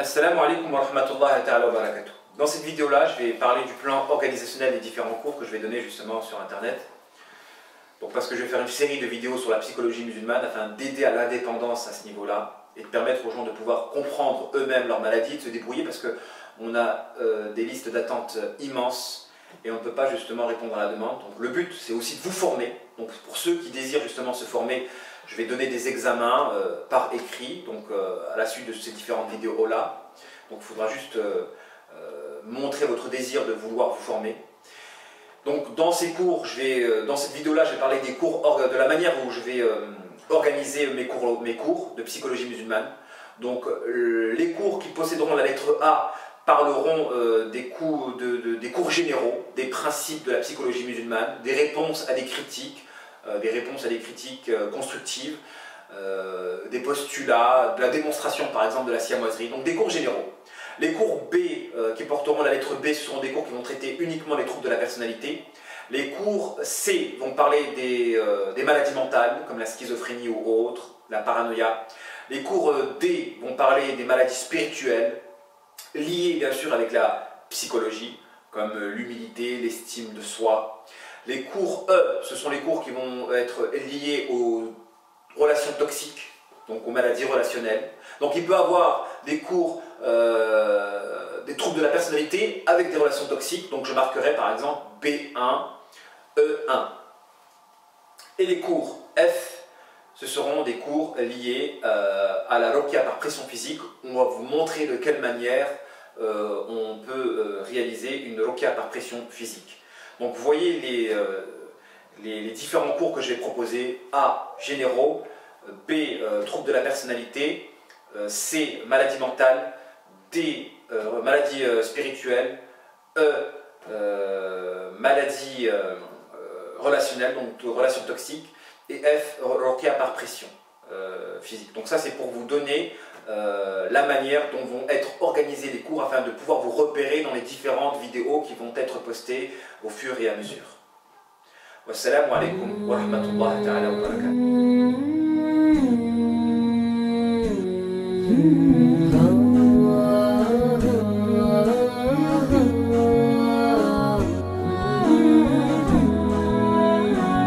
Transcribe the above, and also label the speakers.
Speaker 1: Assalamu alaikum wa rahmatullahi ta'ala wa barakatuh. Dans cette vidéo-là, je vais parler du plan organisationnel des différents cours que je vais donner justement sur Internet. Donc parce que je vais faire une série de vidéos sur la psychologie musulmane afin d'aider à l'indépendance à ce niveau-là et de permettre aux gens de pouvoir comprendre eux-mêmes leur maladie, de se débrouiller parce qu'on a des listes d'attente immenses et on ne peut pas justement répondre à la demande. Donc le but, c'est aussi de vous former. Donc pour ceux qui désirent justement se former, je vais donner des examens par écrit, donc à la suite de ces différentes vidéos-là. Donc il faudra juste montrer votre désir de vouloir vous former. Donc dans ces cours, dans cette vidéo-là, je vais parler des cours, de la manière où je vais organiser mes cours de psychologie musulmane. Donc les cours qui posséderont la lettre A parleront des cours généraux, des principes de la psychologie musulmane, des réponses à des critiques, constructives, des postulats, de la démonstration par exemple de la siamoiserie, donc des cours généraux. Les cours B qui porteront la lettre B, ce seront des cours qui vont traiter uniquement les troubles de la personnalité. Les cours C vont parler des maladies mentales, comme la schizophrénie ou autres, la paranoïa. Les cours D vont parler des maladies spirituelles, liées bien sûr avec la psychologie, comme l'humilité, l'estime de soi. Les cours E, ce sont les cours qui vont être liés aux relations toxiques, donc aux maladies relationnelles. Donc il peut y avoir des cours, des troubles de la personnalité avec des relations toxiques, donc je marquerai par exemple B1, E1. Et les cours F, ce seront des cours liés à la ruqya par pression physique. On va vous montrer de quelle manière on peut réaliser une ruqya par pression physique. Donc vous voyez les différents cours que je vais proposer. A, généraux. B, troubles de la personnalité. C, maladie mentale. D, maladie spirituelle. E, maladie relationnelle, donc relations toxiques. Et F, ruqya par pression physique. Donc ça c'est pour vous donner la manière dont vont être organisés les cours afin de pouvoir vous repérer dans les différentes vidéos qui vont être postées au fur et à mesure. Wassalamu alaikum wa rahmatullahi ta'ala wa barakatuh.